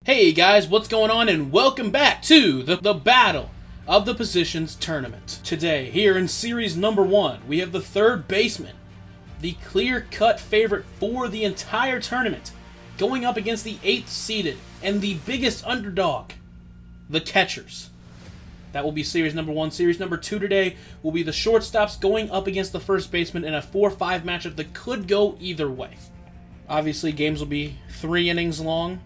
Hey guys, what's going on, and welcome back to the Battle of the Positions Tournament. Today, here in Series number 1, we have the third baseman, the clear-cut favorite for the entire tournament, going up against the 8th seeded and the biggest underdog, the catchers. That will be Series number 1. Series number 2 today will be the shortstops going up against the first baseman in a 4-5 matchup that could go either way. Obviously, games will be 3 innings long,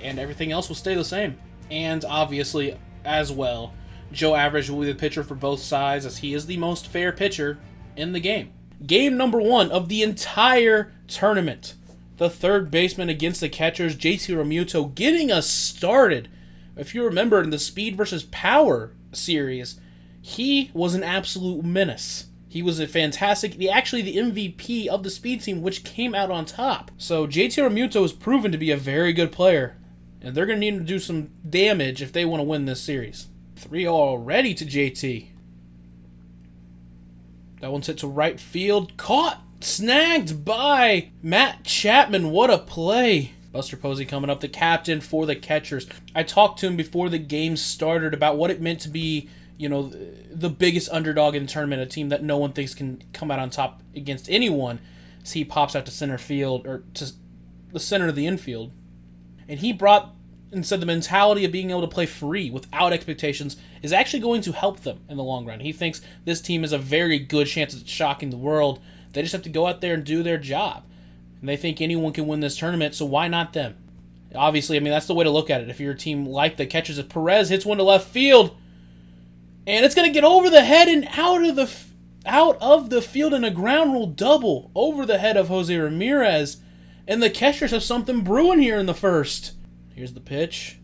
and everything else will stay the same. And obviously, as well, Joe Average will be the pitcher for both sides, as he is the most fair pitcher in the game. Game number 1 of the entire tournament. The third baseman against the catchers, JT Realmuto, getting us started. If you remember in the Speed versus Power series, he was an absolute menace. He was a fantastic, actually the MVP of the Speed team, which came out on top. So JT Realmuto has proven to be a very good player, and they're going to need to do some damage if they want to win this series. 3 already to JT. That one's hit to right field. Caught! Snagged by Matt Chapman. What a play. Buster Posey coming up, the captain for the catchers. I talked to him before the game started about what it meant to be, you know, the biggest underdog in the tournament, a team that no one thinks can come out on top against anyone, as he pops out to center field, or to the center of the infield. And he brought and said the mentality of being able to play free without expectations is actually going to help them in the long run. He thinks this team has a very good chance at shocking the world. They just have to go out there and do their job. And they think anyone can win this tournament, so why not them? Obviously, I mean, that's the way to look at it. If you're a team like the catchers, if Perez hits one to left field, and it's going to get over the head and out of the field in a ground rule double over the head of Jose Ramirez. And the catchers have something brewing here in the first. Here's the pitch.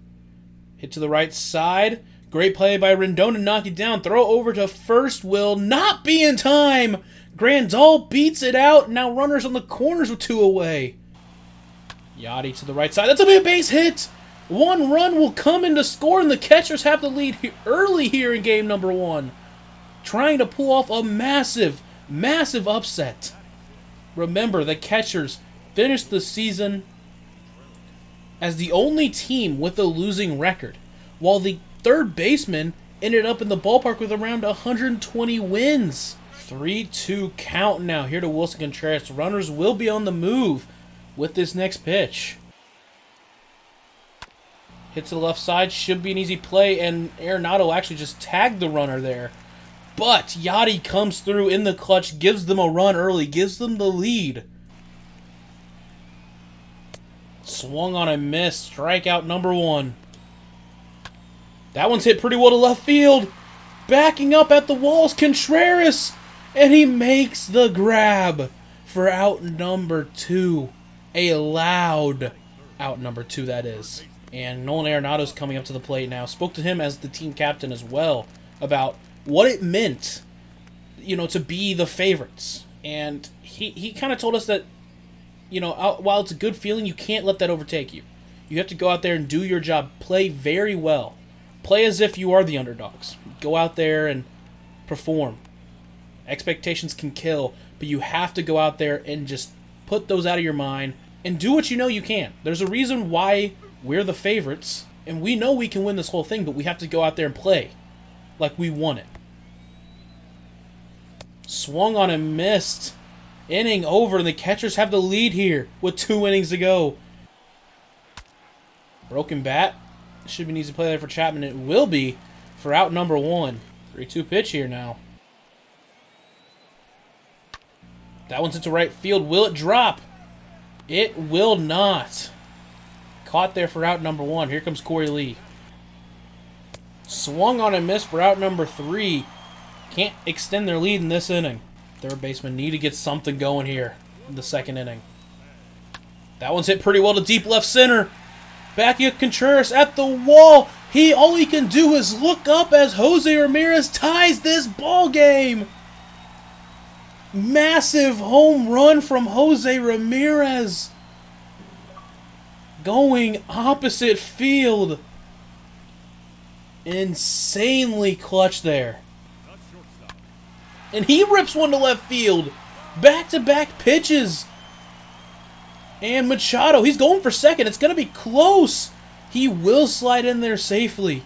Hit to the right side. Great play by Rendon to knock it down. Throw over to first will not be in time. Grandal beats it out. Now runners on the corners with 2 away. Yachty to the right side. That's a big base hit. 1 run will come in to score, and the catchers have the lead early here in game number 1. Trying to pull off a massive, massive upset. Remember, the catchers finished the season as the only team with a losing record, while the third baseman ended up in the ballpark with around 120 wins. 3-2 count now here to Wilson Contreras. Runners will be on the move with this next pitch. Hit to the left side, should be an easy play, and Arenado actually just tagged the runner there. But Yachty comes through in the clutch, gives them a run early, gives them the lead. Swung on a miss, strikeout number 1. That one's hit pretty well to left field. Backing up at the walls, Contreras, and he makes the grab for out number 2. A loud out number 2, that is. And Nolan Arenado's coming up to the plate now. Spoke to him as the team captain as well about what it meant, you know, to be the favorites. And he kind of told us that, you know, while it's a good feeling, you can't let that overtake you. You have to go out there and do your job. Play very well. Play as if you are the underdogs. Go out there and perform. Expectations can kill, but you have to go out there and just put those out of your mind and do what you know you can. There's a reason why we're the favorites, and we know we can win this whole thing, but we have to go out there and play like we want it. Swung on and missed. Inning over, and the catchers have the lead here with 2 innings to go. Broken bat. Should be an easy play there for Chapman. It will be for out number 1. 3-2 pitch here now. That one's into right field. Will it drop? It will not. Caught there for out number 1. Here comes Corey Lee. Swung on and missed for out number 3. Can't extend their lead in this inning. Third baseman need to get something going here in the second inning. That one's hit pretty well to deep left center. Backing up Contreras at the wall. All he can do is look up as Jose Ramirez ties this ball game. Massive home run from Jose Ramirez. Going opposite field. Insanely clutch there. And he rips one to left field. Back-to-back pitches. And Machado, he's going for second. It's going to be close. He will slide in there safely.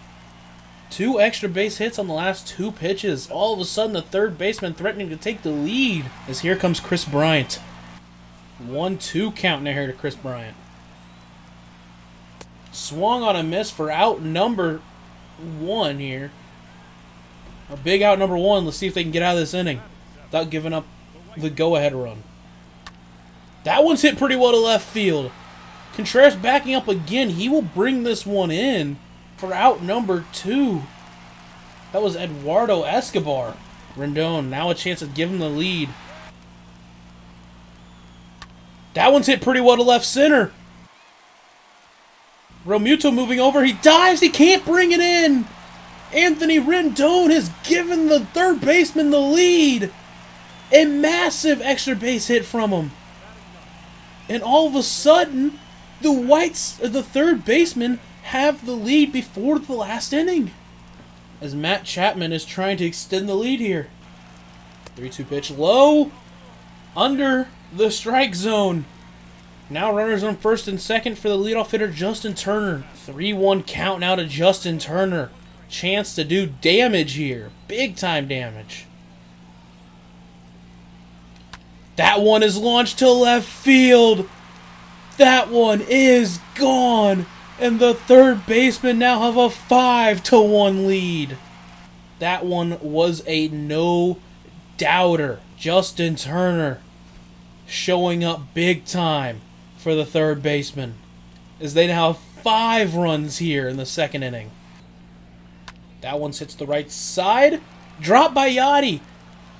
2 extra base hits on the last 2 pitches. All of a sudden, the third baseman threatening to take the lead. As here comes Chris Bryant. 1-2 count now here to Chris Bryant. Swung on a miss for out number 1 here. A big out number 1. Let's see if they can get out of this inning without giving up the go-ahead run. That one's hit pretty well to left field. Contreras backing up again. He will bring this one in for out number 2. That was Eduardo Escobar. Rendon now a chance to give him the lead. That one's hit pretty well to left center. Romuto moving over. He dives. He can't bring it in. Anthony Rendon has given the third baseman the lead. A massive extra base hit from him. And all of a sudden, the third baseman have the lead before the last inning. As Matt Chapman is trying to extend the lead here. 3-2 pitch low. Under the strike zone. Now runners on first and second for the leadoff hitter Justin Turner. 3-1 count now to Justin Turner. Chance to do damage here. Big time damage. That one is launched to left field. That one is gone. And the third baseman now have a 5-1 lead. That one was a no-doubter. Justin Turner showing up big time for the third baseman. As they now have 5 runs here in the second inning. That one hits the right side. Drop by Yachty.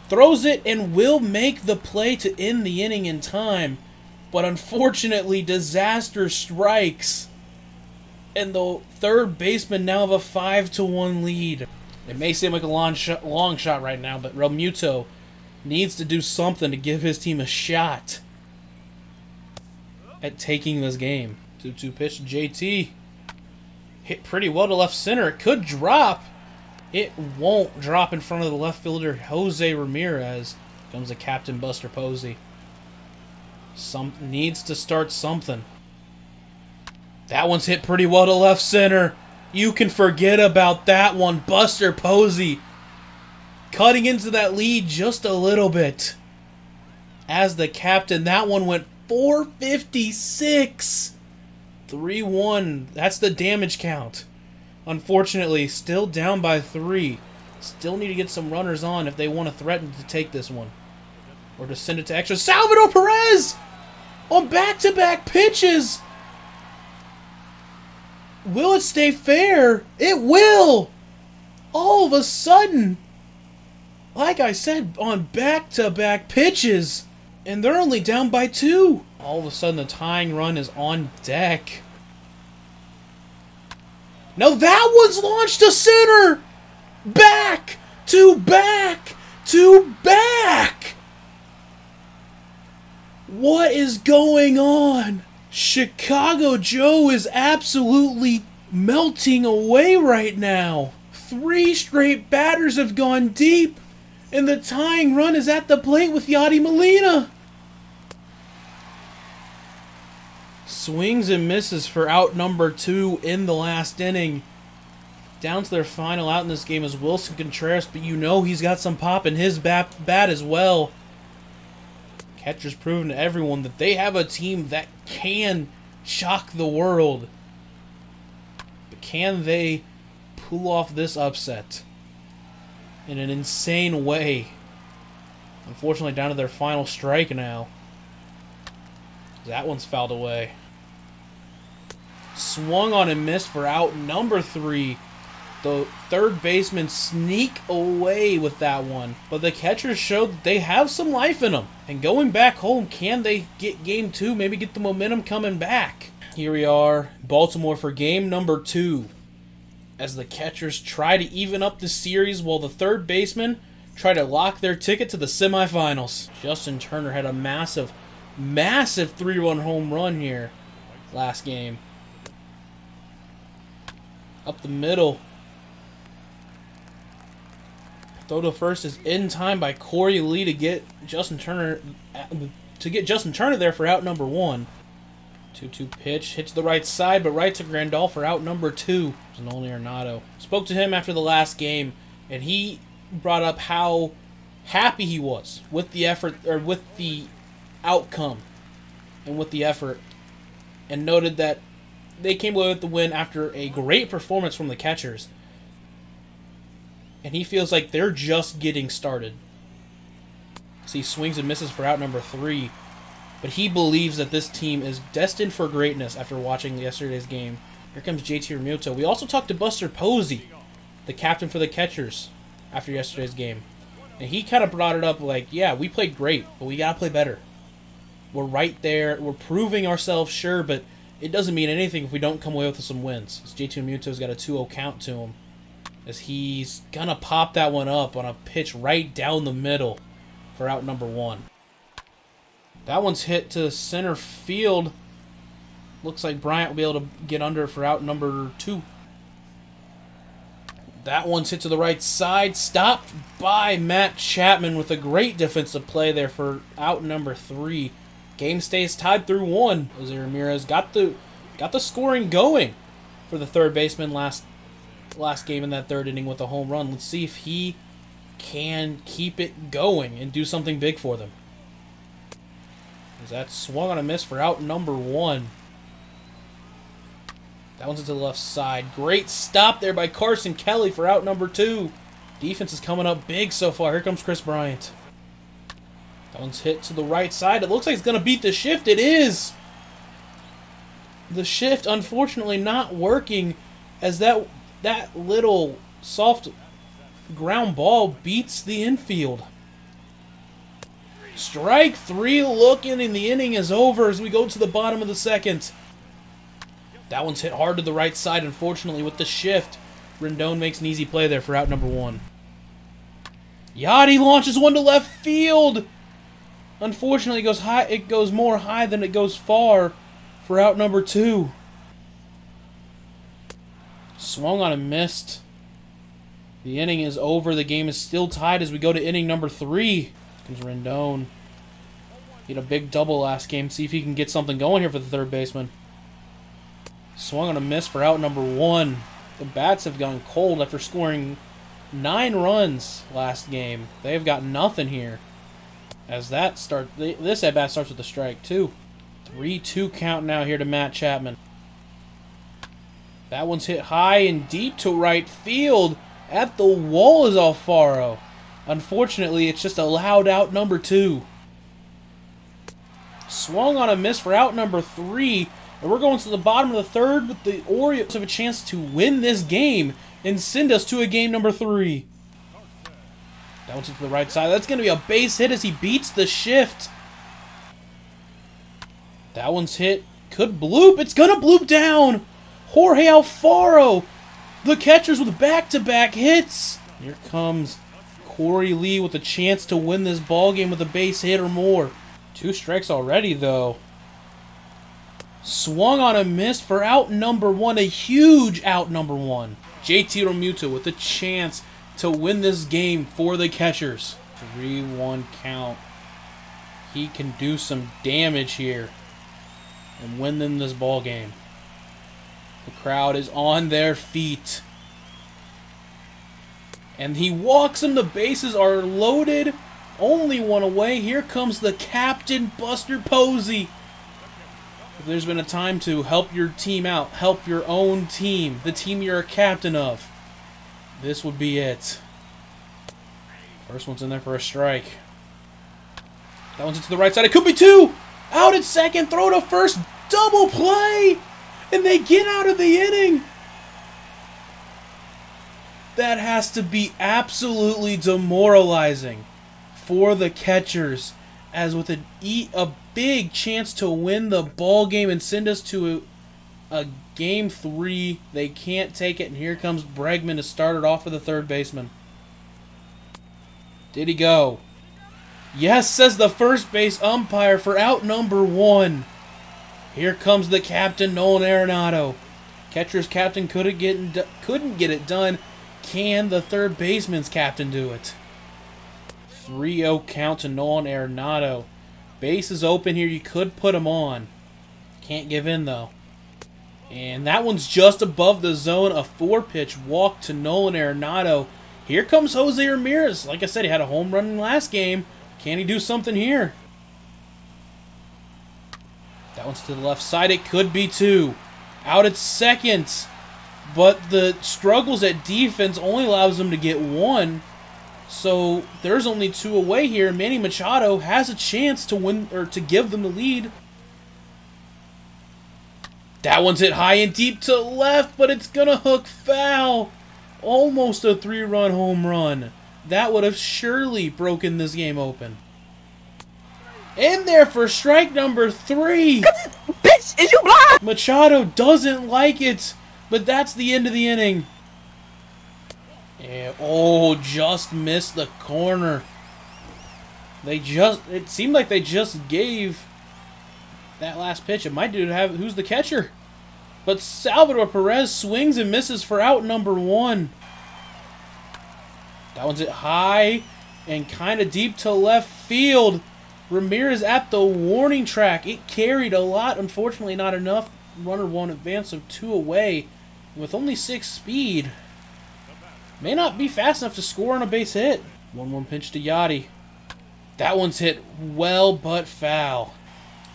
Throws it and will make the play to end the inning in time. But unfortunately, disaster strikes. And the third baseman now have a 5-1 lead. It may seem like a long shot right now, but Romuto needs to do something to give his team a shot at taking this game. 2-2 pitch to JT. Hit pretty well to left center. It could drop. It won't drop in front of the left fielder, Jose Ramirez. Comes the captain, Buster Posey. Needs to start something. That one's hit pretty well to left center. You can forget about that one. Buster Posey cutting into that lead just a little bit. As the captain, that one went 456. 3-1. That's the damage count. Unfortunately, still down by 3. Still need to get some runners on if they want to threaten to take this one. Or to send it to extra. Salvador Perez! On back-to-back pitches! Will it stay fair? It will! All of a sudden, like I said, on back-to-back pitches. And they're only down by 2. All of a sudden, the tying run is on deck. Now that one's launched to center! Back to back to back! What is going on? Chicago Joe is absolutely melting away right now. 3 straight batters have gone deep, and the tying run is at the plate with Yadi Molina. Swings and misses for out number 2 in the last inning. Down to their final out in this game is Wilson Contreras, but you know he's got some pop in his bat as well. Catcher's proven to everyone that they have a team that can shock the world. But can they pull off this upset in an insane way? Unfortunately, down to their final strike now. That one's fouled away. Swung on and missed for out number 3. The third baseman sneak away with that one. But the catchers showed that they have some life in them. And going back home, can they get game 2? Maybe get the momentum coming back. Here we are, Baltimore for game number 2. As the catchers try to even up the series while the third baseman try to lock their ticket to the semifinals. Justin Turner had a massive 3-run home run here last game. Up the middle. Throw to first is in time by Corey Lee to get Justin Turner there for out number 1. 2-2 pitch. Hits the right side, but right to Grandal for out number 2. Nolan Arenado. Spoke to him after the last game, and he brought up how happy he was with the effort, or with the outcome, and with the effort, and noted that they came away with the win after a great performance from the catchers. And he feels like they're just getting started. So he swings and misses for out number 3. But he believes that this team is destined for greatness after watching yesterday's game. Here comes JT Realmuto. We also talked to Buster Posey, the captain for the catchers, after yesterday's game. And he kind of brought it up like, yeah, we played great, but we got to play better. We're right there. We're proving ourselves, sure, but it doesn't mean anything if we don't come away with some wins. As JT Realmuto's got a 2-0 count to him, as he's going to pop that one up on a pitch right down the middle for out number 1. That one's hit to center field. Looks like Bryant will be able to get under for out number 2. That one's hit to the right side. Stopped by Matt Chapman with a great defensive play there for out number 3. Game stays tied through 1. Jose Ramirez got the scoring going for the third baseman last game in that third inning with a home run. Let's see if he can keep it going and do something big for them. As that swung on a miss for out number 1. That one's to the left side. Great stop there by Carson Kelly for out number 2. Defense is coming up big so far. Here comes Chris Bryant. That one's hit to the right side. It looks like it's going to beat the shift. It is! The shift, unfortunately, not working, as that little soft ground ball beats the infield. Strike 3 looking, and the inning is over as we go to the bottom of the second. That one's hit hard to the right side, unfortunately, with the shift. Rendon makes an easy play there for out number 1. Yachty launches one to left field. Unfortunately, it goes high. It goes more high than it goes far for out number 2. Swung on and missed. The inning is over. The game is still tied as we go to inning number 3. Comes Rendon. He had a big double last game. See if he can get something going here for the third baseman. Swung on a miss for out number 1. The bats have gone cold after scoring 9 runs last game. They have got nothing here. As this at bat starts with a strike too. 3-2 count now here to Matt Chapman. That one's hit high and deep to right field. At the wall is Alfaro. Unfortunately, it's just allowed out number 2. Swung on a miss for out number 3. And we're going to the bottom of the third with the Orioles have a chance to win this game and send us to a game number 3. That one's to the right side. That's going to be a base hit as he beats the shift. That one's hit. Could bloop. It's going to bloop down. Jorge Alfaro. The catchers with back-to-back hits. Here comes Corey Lee with a chance to win this ball game with a base hit or more. 2 strikes already, though. Swung on a miss for out number 1. A huge out number 1. JT Realmuto with a chance to win this game for the catchers. 3-1 count. He can do some damage here and win them this ball game. The crowd is on their feet. And he walks him. The bases are loaded. Only one away. Here comes the captain, Buster Posey. If there's been a time to help your team out, help your own team, the team you're a captain of, this would be it. First one's in there for a strike. That one's into the right side. It could be 2. Out at second. Throw to first. Double play. And they get out of the inning. That has to be absolutely demoralizing for the catchers, as with a big chance to win the ball game and send us to a game 3, they can't take it, and here comes Bregman to start it off for the third baseman. Did he go? Yes, says the first base umpire for out number 1. Here comes the captain, Nolan Arenado. Catcher's captain couldn't get it done. Can the third baseman's captain do it? 3-0 count to Nolan Arenado. Base is open here. You could put him on. Can't give in, though. And that one's just above the zone. A 4-pitch walk to Nolan Arenado. Here comes Jose Ramirez. Like I said, he had a home run in the last game. Can he do something here? That one's to the left side. It could be 2. Out at second. But the struggles at defense only allows them to get 1. So there's only 2 away here. Manny Machado has a chance to win, or to give them the lead. That one's hit high and deep to left, but it's gonna hook foul. Almost a 3-run home run. That would have surely broken this game open. In there for strike number 3. Bitch, is you blind? Machado doesn't like it, but that's the end of the inning. Yeah, oh, just missed the corner. It seemed like they just gave that last pitch. It might have who's the catcher. But Salvador Perez swings and misses for out number 1. That one's hit high and kind of deep to left field. Ramirez at the warning track. It carried a lot. Unfortunately, not enough. Runner won't advance, so 2 away. With only 6 speed, may not be fast enough to score on a base hit. 1-1 pitch to Yachty. That one's hit well, but foul.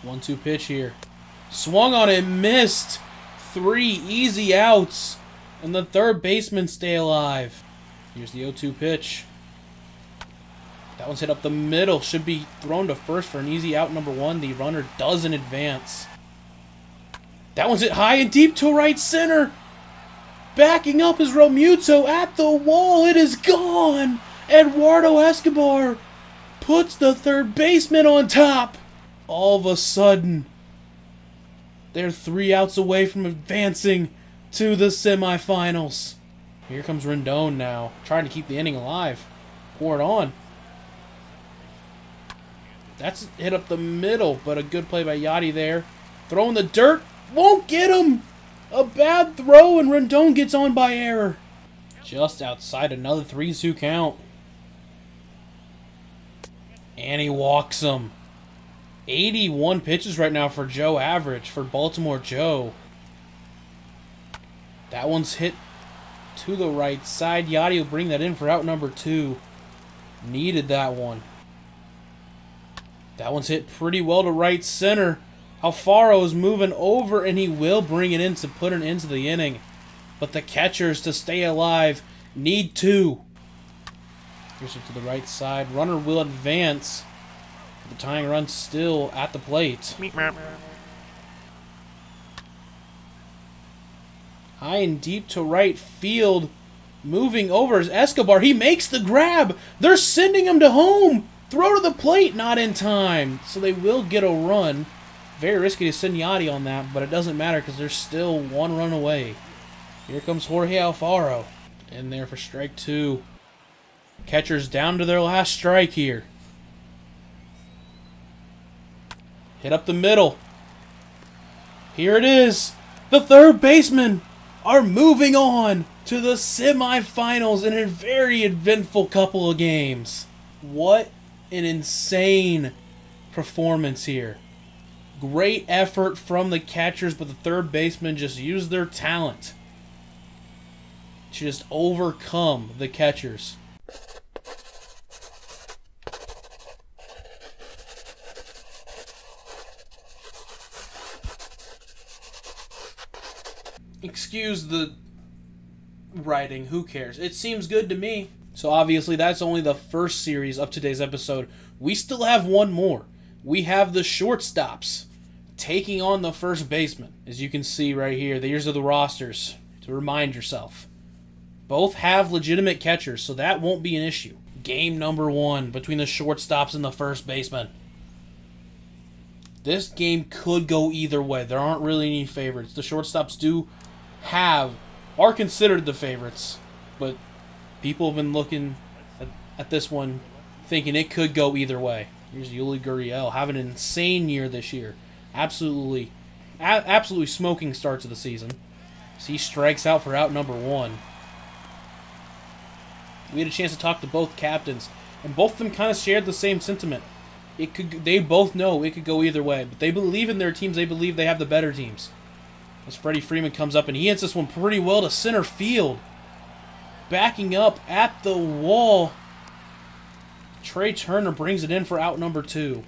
1-2 pitch here. Swung on it, missed. 3 easy outs. And the third baseman stay alive. Here's the 0-2 pitch. That one's hit up the middle. Should be thrown to first for an easy out number 1. The runner doesn't advance. That one's hit high and deep to right center. Backing up is Romuto at the wall. It is gone. Eduardo Escobar puts the third baseman on top. All of a sudden, they're 3 outs away from advancing to the semifinals. Here comes Rendon now, trying to keep the inning alive. Pour it on. That's hit up the middle, but a good play by Yachty there. Throwing the dirt. Won't get him. A bad throw, and Rendon gets on by error. Just outside, another 3-2 count. And he walks him. 81 pitches right now for Joe average, for Baltimore Joe. That one's hit to the right side. Yachty will bring that in for out number 2. Needed that one. That one's hit pretty well to right center. Alfaro is moving over, and he will bring it in to put an end to the inning. But the catchers, to stay alive, need 2. Here's it to the right side. Runner will advance. The tying run still at the plate. High and deep to right field. Moving over is Escobar. He makes the grab. They're sending him to home. Throw to the plate, not in time. So they will get a run. Very risky to send Yachty on that, but it doesn't matter because they're still 1 run away. Here comes Jorge Alfaro. In there for strike 2. Catchers down to their last strike here. Hit up the middle. Here it is. The third basemen are moving on to the semifinals in a very eventful couple of games. What an insane performance here. Great effort from the catchers, but the third baseman just used their talent to just overcome the catchers. Excuse the writing, who cares? It seems good to me. So obviously that's only the first series of today's episode. We still have one more. We have the Shortstops taking on the first baseman. As you can see right here, here's are the rosters to remind yourself. Both have legitimate catchers, so that won't be an issue. Game number 1 between the Shortstops and the first baseman. This game could go either way. There aren't really any favorites. The Shortstops are considered the favorites, but people have been looking at this one thinking it could go either way. Here's Yuli Gurriel having an insane year this year. Absolutely smoking start to the season. So he strikes out for out number 1. We had a chance to talk to both captains, and both of them kind of shared the same sentiment. They both know it could go either way, but they believe in their teams. They believe they have the better teams. As Freddie Freeman comes up and he hits this one pretty well to center field. Backing up at the wall. Trey Turner brings it in for out number 2.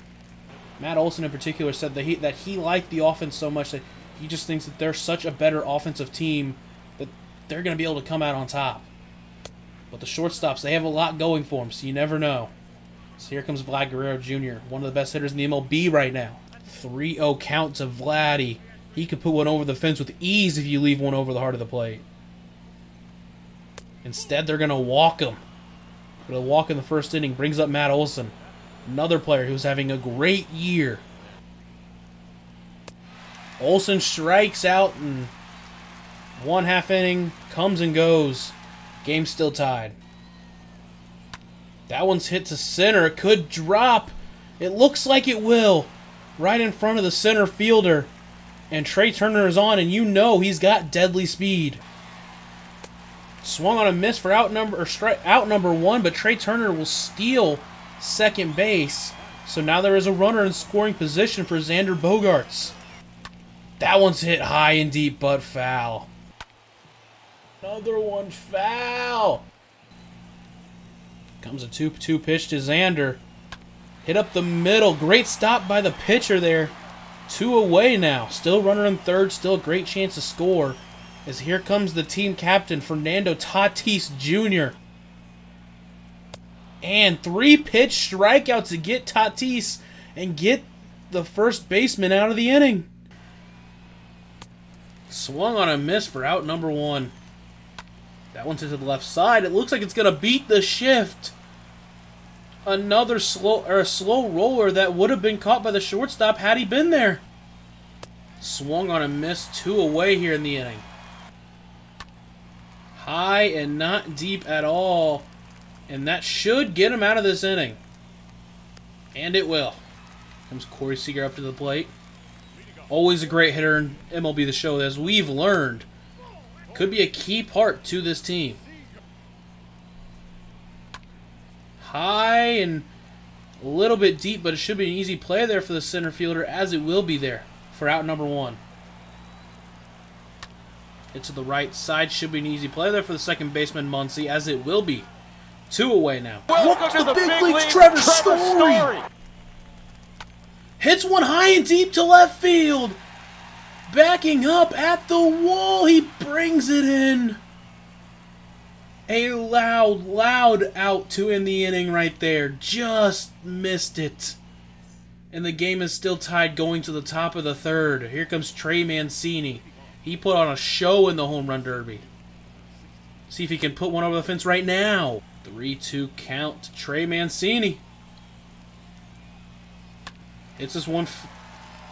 Matt Olson in particular said that he liked the offense so much that he just thinks that they're such a better offensive team that they're going to be able to come out on top. But the Shortstops, they have a lot going for them, so you never know. So here comes Vlad Guerrero Jr., one of the best hitters in the MLB right now. 3-0 count to Vladdy. He could put one over the fence with ease if you leave one over the heart of the plate. Instead, they're going to walk him. With a walk in the first inning, brings up Matt Olson. Another player who's having a great year. Olson strikes out in 1/2 inning, comes and goes. Game still tied. That one's hit to center. It could drop. It looks like it will. Right in front of the center fielder. And Trey Turner is on, and you know he's got deadly speed. Swung on a miss for out number 1, but Trey Turner will steal second base. So now there is a runner in scoring position for Xander Bogaerts. That one's hit high and deep, but foul. Another one foul. Comes a 2-2 pitch to Xander. Hit up the middle. Great stop by the pitcher there. 2 away now. Still runner in third. Still a great chance to score. As here comes the team captain, Fernando Tatis Jr. And 3-pitch strikeout to get Tatis and get the first baseman out of the inning. Swung on a miss for out number 1. That one's to the left side. It looks like it's going to beat the shift. Another slow roller that would have been caught by the shortstop had he been there. Swung on a miss, 2 away here in the inning. High and not deep at all. And that should get him out of this inning. And it will. Comes Corey Seager up to the plate. Always a great hitter in MLB The Show, as we've learned. Could be a key part to this team. High and a little bit deep, but it should be an easy play there for the center fielder, as it will be there for out number 1. Hit to the right side, should be an easy play there for the second baseman, Muncy, as it will be. 2 away now. Welcome to the big leagues, Trevor Story. Hits one high and deep to left field. Backing up at the wall, he brings it in. A loud out to end the inning right there. Just missed it. And the game is still tied going to the top of the 3rd. Here comes Trey Mancini. He put on a show in the home run derby. See if he can put one over the fence right now. 3-2 count to Trey Mancini. Hits this one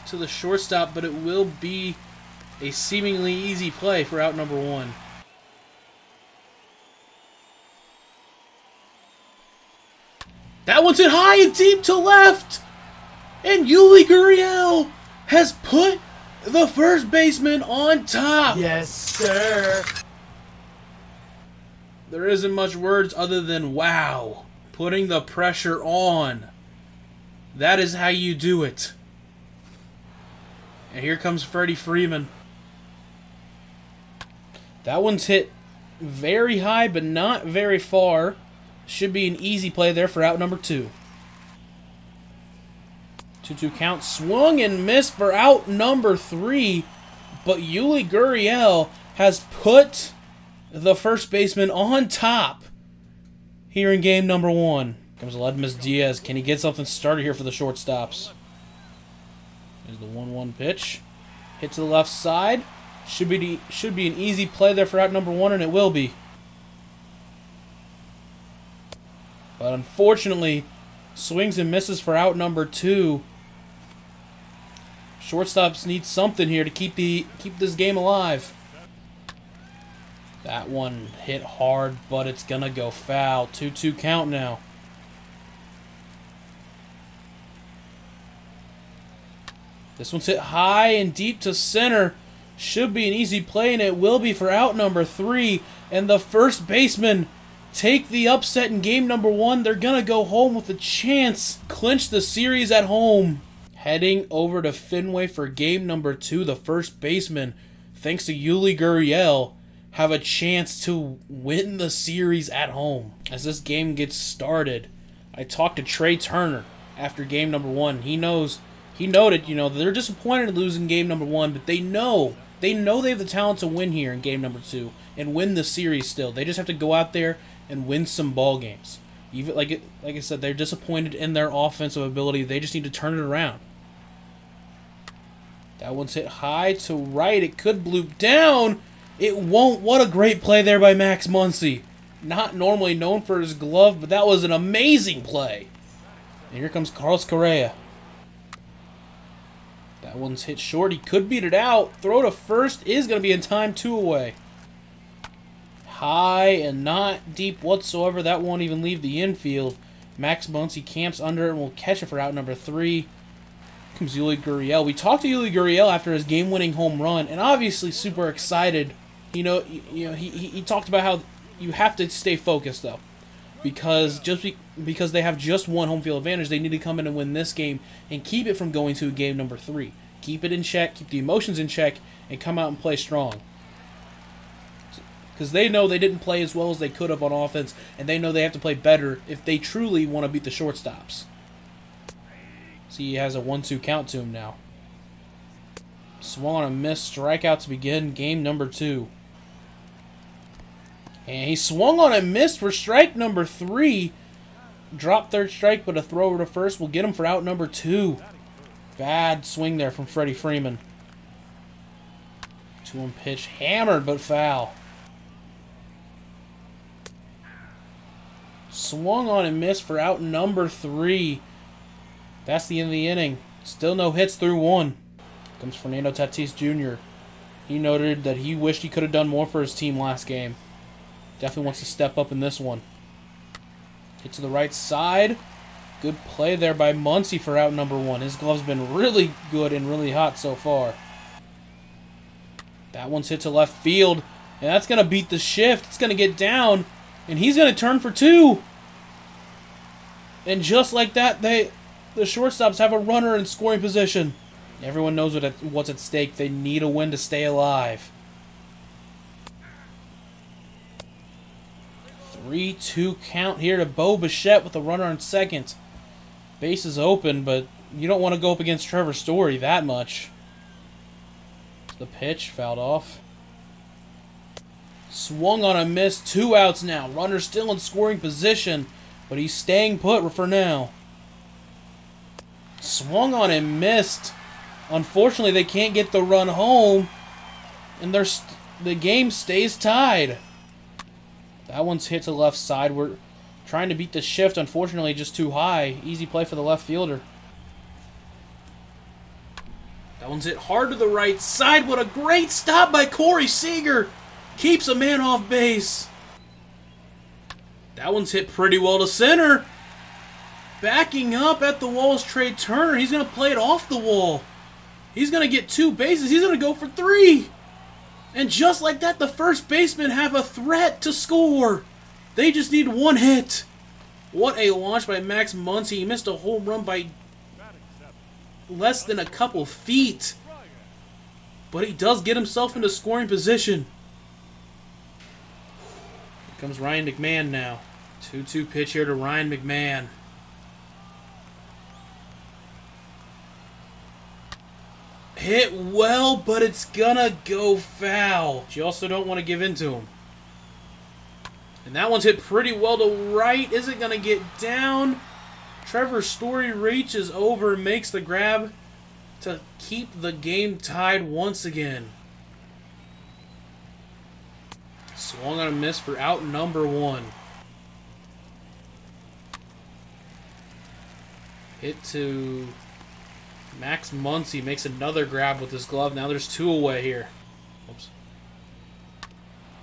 to the shortstop, but it will be a seemingly easy play for out number 1. That one's hit high and deep to left. And Yuli Gurriel has put the first baseman on top. Yes, sir. There isn't much words other than wow. Putting the pressure on. That is how you do it. And here comes Freddie Freeman. That one's hit very high, but not very far. Should be an easy play there for out number 2. 2-2 count. Swung and missed for out number 3. But Yuli Gurriel has put the first baseman on top here in game number 1. Comes Aledmus Diaz. Can he get something started here for the shortstops? There's the 1-1 pitch. Hit to the left side. Should be an easy play there for out number 1, and it will be. But unfortunately, swings and misses for out number 2. Shortstops need something here to keep this game alive. That one hit hard, but it's gonna go foul. 2-2 count now. This one's hit high and deep to center. Should be an easy play, and it will be for out number 3. And the first baseman take the upset in game number 1. They're going to go home with a chance. Clinch the series at home. Heading over to Fenway for game number 2, the first baseman, thanks to Yuli Gurriel, have a chance to win the series at home. As this game gets started, I talked to Trey Turner after game number 1. He noted, they're disappointed in losing game number 1, but they know they have the talent to win here in game number 2 and win the series still. They just have to go out there and win some ball games. Even like I said, they're disappointed in their offensive ability. They just need to turn it around. That one's hit high to right. It could bloop down. It won't. What a great play there by Max Muncy. Not normally known for his glove, but that was an amazing play. And here comes Carlos Correa. That one's hit short. He could beat it out. Throw to first is going to be in time. 2 away. High and not deep whatsoever. That won't even leave the infield. Max Muncy camps under it and will catch it for out number 3. Comes Yuli Gurriel. We talked to Yuli Gurriel after his game-winning home run, and obviously super excited. He talked about how you have to stay focused though, because because they have just one home field advantage, they need to come in and win this game and keep it from going to game number 3. Keep it in check, keep the emotions in check, and come out and play strong. Because they know they didn't play as well as they could have on offense, and they know they have to play better if they truly want to beat the shortstops. See, he has a 1-2 count to him now. Swung on a miss, strikeout to begin game number 2. And he swung on a miss for strike number 3. Dropped third strike, but a throw over to first will get him for out number 2. Bad swing there from Freddie Freeman. 2-1 pitch, hammered but foul. Swung on and missed for out number 3. That's the end of the inning. Still no hits through 1. Comes Fernando Tatis Jr. He noted that he wished he could have done more for his team last game. Definitely wants to step up in this one. Hit to the right side. Good play there by Muncy for out number 1. His glove's been really good and really hot so far. That one's hit to left field. And that's going to beat the shift. It's going to get down. And he's going to turn for 2. And just like that, the shortstops have a runner in scoring position. Everyone knows what's at stake. They need a win to stay alive. 3-2 count here to Bo Bichette with a runner on second. Base is open, but you don't want to go up against Trevor Story that much. The pitch fouled off. Swung on a miss. 2 outs now. Runner still in scoring position, but he's staying put for now. Swung on and missed. Unfortunately, they can't get the run home, and the game stays tied. That one's hit to the left side. We're trying to beat the shift. Unfortunately, just too high. Easy play for the left fielder. That one's hit hard to the right side. What a great stop by Corey Seager. Keeps a man off base. That one's hit pretty well to center. Backing up at the wall is Trey Turner. He's going to play it off the wall. He's going to get 2 bases. He's going to go for 3. And just like that, the first baseman have a threat to score. They just need 1 hit. What a launch by Max Muncy. He missed a home run by less than a couple feet. But he does get himself into scoring position. Here comes Ryan McMahon now. 2-2 pitch here to Ryan McMahon. Hit well, but it's gonna go foul. You also don't want to give in to him. And that one's hit pretty well to right. Is it gonna get down? Trevor Story reaches over and makes the grab to keep the game tied once again. Swung on a miss for out number 1. Hit to Max Muncy, makes another grab with his glove. Now there's 2 away here. Oops.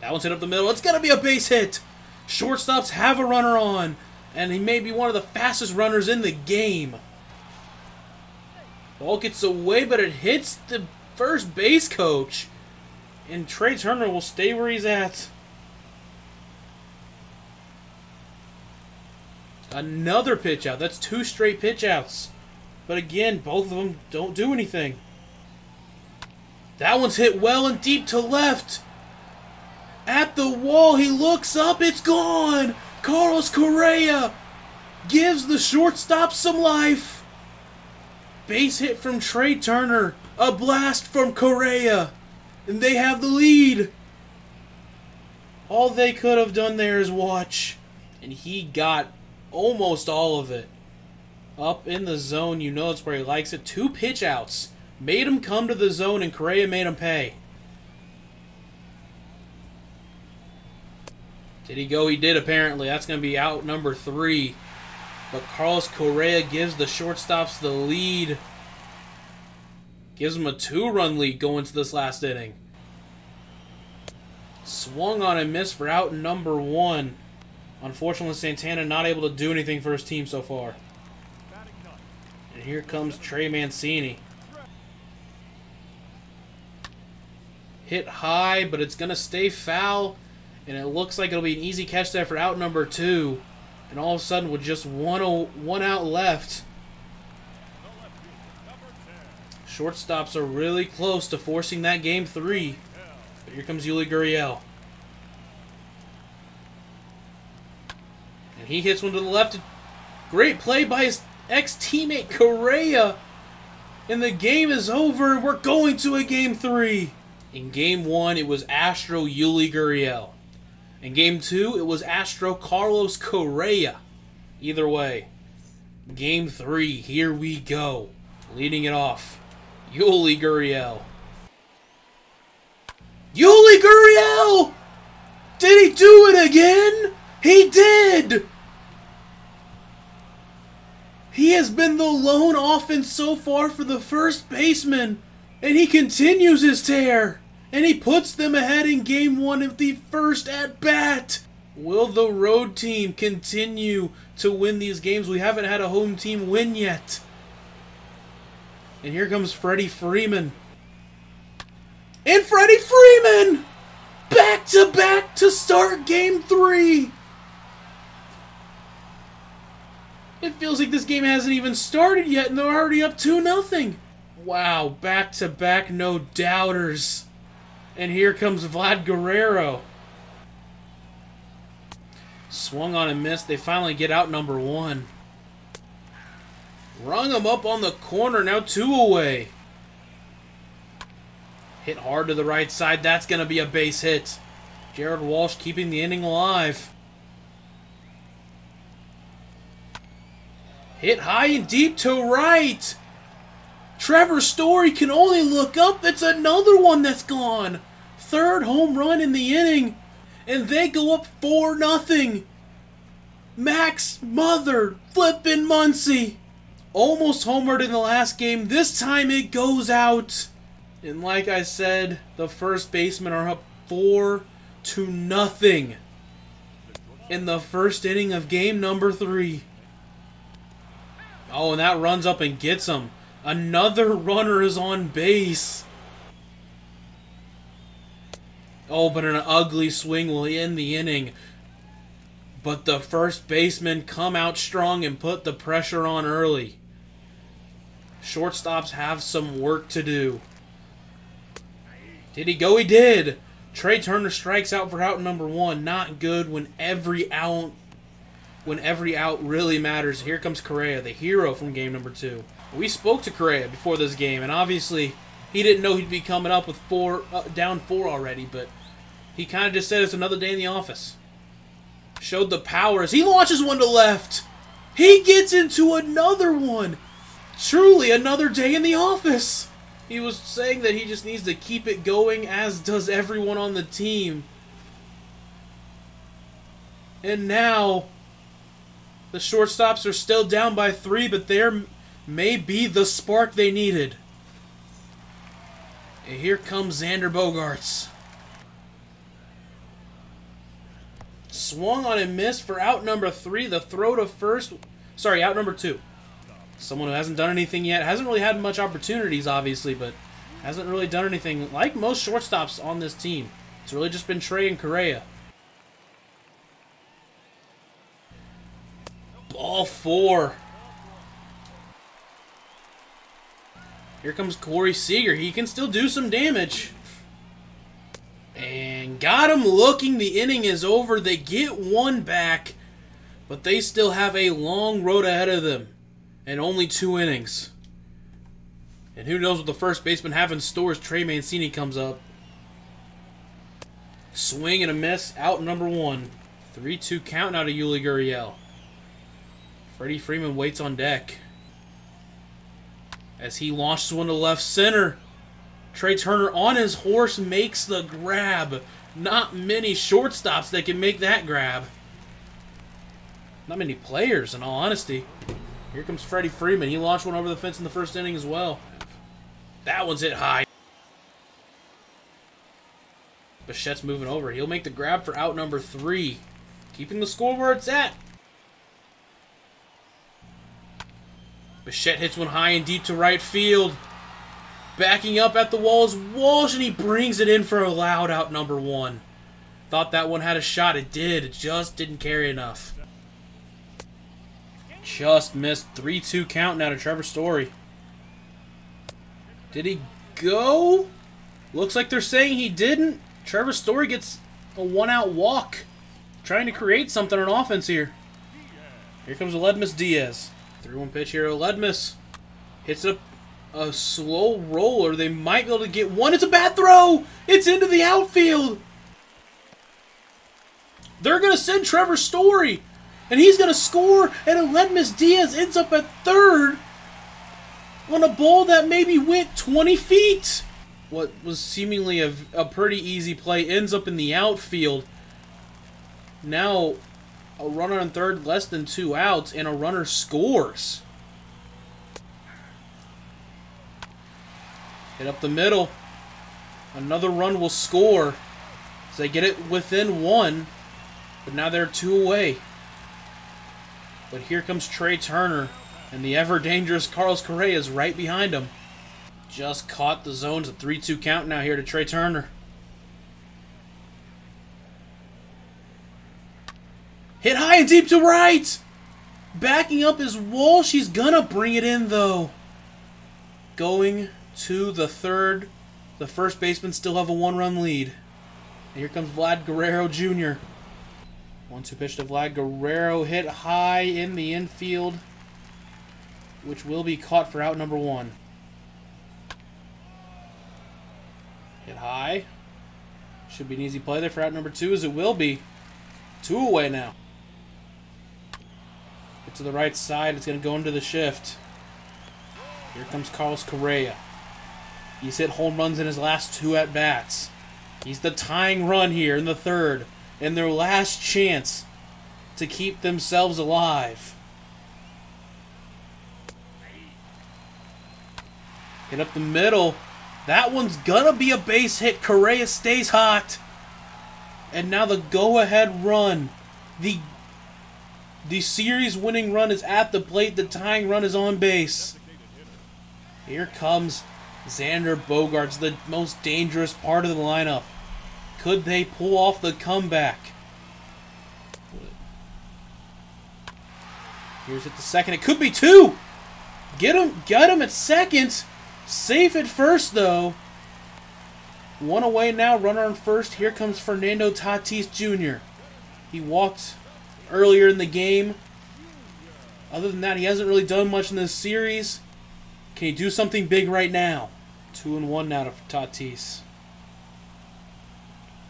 That one's hit up the middle. It's going to be a base hit. Shortstops have a runner on, and he may be one of the fastest runners in the game. Ball gets away, but it hits the first base coach. And Trey Turner will stay where he's at. Another pitch out. That's 2 straight pitch outs. But again, both of them don't do anything. That one's hit well and deep to left. At the wall, he looks up. It's gone. Carlos Correa gives the shortstop some life. Base hit from Trey Turner. A blast from Correa. And they have the lead. All they could have done there is watch. And he got almost all of it. Up in the zone, you know it's where he likes it. 2 pitch outs. Made him come to the zone, and Correa made him pay. Did he go? He did, apparently. That's going to be out number 3. But Carlos Correa gives the shortstops the lead. Gives them a 2-run lead going to this last inning. Swung on and missed for out number 1. Unfortunately, Santana not able to do anything for his team so far. And here comes Trey Mancini. Hit high, but it's going to stay foul. And it looks like it'll be an easy catch there for out number 2. And all of a sudden, with just one out left, shortstops are really close to forcing that game 3. But here comes Yuli Gurriel. And he hits one to the left. Great play by his ex-teammate Correa. And the game is over. We're going to a game 3. In game 1, it was Astro Yuli Gurriel. In game 2, it was Astro Carlos Correa. Either way, game 3, here we go. Leading it off, Yuli Gurriel. Yuli Gurriel! Did he do it again? He did! He has been the lone offense so far for the first baseman, and he continues his tear. And he puts them ahead in game 1 of the first at-bat. Will the road team continue to win these games? We haven't had a home team win yet. And here comes Freddie Freeman. And Freddie Freeman! Back-to-back to start game 3. It feels like this game hasn't even started yet, and they're already up 2-0. Wow, back-to-back no doubters. And here comes Vlad Guerrero. Swung on and missed. They finally get out number 1. Rung him up on the corner. Now 2 away. Hit hard to the right side. That's going to be a base hit. Jared Walsh keeping the inning alive. Hit high and deep to right. Trevor Story can only look up. It's another one that's gone. 3rd home run in the inning. And they go up 4-0. Max Mother flippin' Muncy. Almost homered in the last game. This time it goes out. And like I said, the first basemen are up 4-0 in the first inning of game number 3. Oh, and that runs up and gets him. Another runner is on base. Oh, but an ugly swing will end the inning. But the first baseman come out strong and put the pressure on early. Shortstops have some work to do. Did he go? He did. Trey Turner strikes out for out number 1. Not good when every out really matters. Here comes Correa, the hero from game number 2. We spoke to Correa before this game, and obviously he didn't know he'd be coming up with down 4 already, but he kind of just said it's another day in the office. Showed the power as he launches one to left. He gets into another one. Truly another day in the office. He was saying that he just needs to keep it going, as does everyone on the team. And now the shortstops are still down by 3, but there may be the spark they needed. And here comes Xander Bogaerts. Swung on and missed for out number 3. The throw to first. Sorry, out number 2. Someone who hasn't done anything yet. Hasn't really had much opportunities, obviously, but hasn't really done anything like most shortstops on this team. It's really just been Trey and Correa. ball 4. Here comes Corey Seager. He can still do some damage. And got him looking. The inning is over. They get one back, but they still have a long road ahead of them and only 2 innings. And who knows what the first baseman have in store as Trey Mancini comes up. Swing and a miss. Out number 1. 3-2 count now to Yuli Gurriel. Freddie Freeman waits on deck as he launches one to left center. Trey Turner on his horse makes the grab. Not many shortstops that can make that grab. Not many players, in all honesty. Here comes Freddie Freeman. He launched one over the fence in the first inning as well. That one's hit high. Bichette's moving over. He'll make the grab for out number 3. Keeping the score where it's at. Bichette hits one high and deep to right field. Backing up at the wall is Walsh, and he brings it in for a loud out number 1. Thought that one had a shot. It did. It just didn't carry enough. Just missed. 3-2 count now to Trevor Story. Did he go? Looks like they're saying he didn't. Trevor Story gets a 1-out walk. Trying to create something on offense here. Here comes Aledmus Diaz. 3-1 pitch here. Aledmus hits up a slow roller. They might be able to get one. It's a bad throw. It's into the outfield. They're going to send Trevor Story, and he's going to score, and Aledmus Diaz ends up at third on a ball that maybe went 20 feet. What was seemingly a pretty easy play ends up in the outfield. Now, a runner on third, less than 2 outs, and a runner scores. Hit up the middle. Another run will score. So they get it within 1, but now they're 2 away. But here comes Trey Turner, and the ever-dangerous Carlos Correa is right behind him. Just caught the zones. A 3-2 count now here to Trey Turner. Hit high and deep to right. Backing up is Walsh. He's gonna bring it in, though. Going to the third. The first baseman still have a 1-run lead. And here comes Vlad Guerrero Jr. 1-2 pitch to Vlad Guerrero. Hit high in the infield, which will be caught for out number 1. Hit high. Should be an easy play there for out number 2, as it will be. 2 away now. Get to the right side. It's going to go into the shift. Here comes Carlos Correa. He's hit home runs in his last 2 at-bats. He's the tying run here in the third, and their last chance to keep themselves alive. Hit up the middle. That one's gonna be a base hit. Correa stays hot. And now the go-ahead run. The series-winning run is at the plate. The tying run is on base. Here comes Xander Bogaerts, the most dangerous part of the lineup. Could they pull off the comeback? Here's at the second. It could be 2. Get him at second. Safe at first, though. 1 away now. Runner on first. Here comes Fernando Tatis Jr. He walked earlier in the game. Other than that, he hasn't really done much in this series. Can he do something big right now? 2-1 now to Tatis.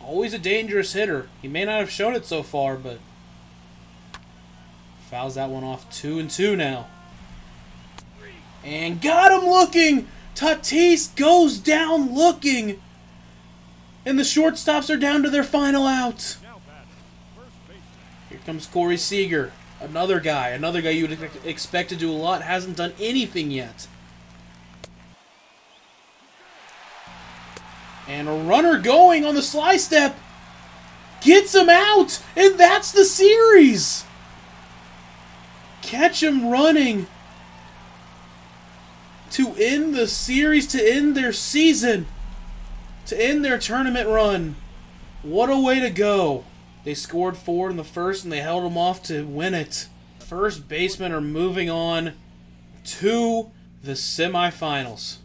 Always a dangerous hitter. He may not have shown it so far, but fouls that one off. 2-2 now. And got him looking! Tatis goes down looking! And the shortstops are down to their final out. Here comes Corey Seager. Another guy you would expect to do a lot. Hasn't done anything yet. And a runner going on the sly step. Gets him out! And that's the series! Catch him running to end the series, to end their season, to end their tournament run. What a way to go. They scored 4 in the first, and they held them off to win it. first basemen are moving on to the semifinals.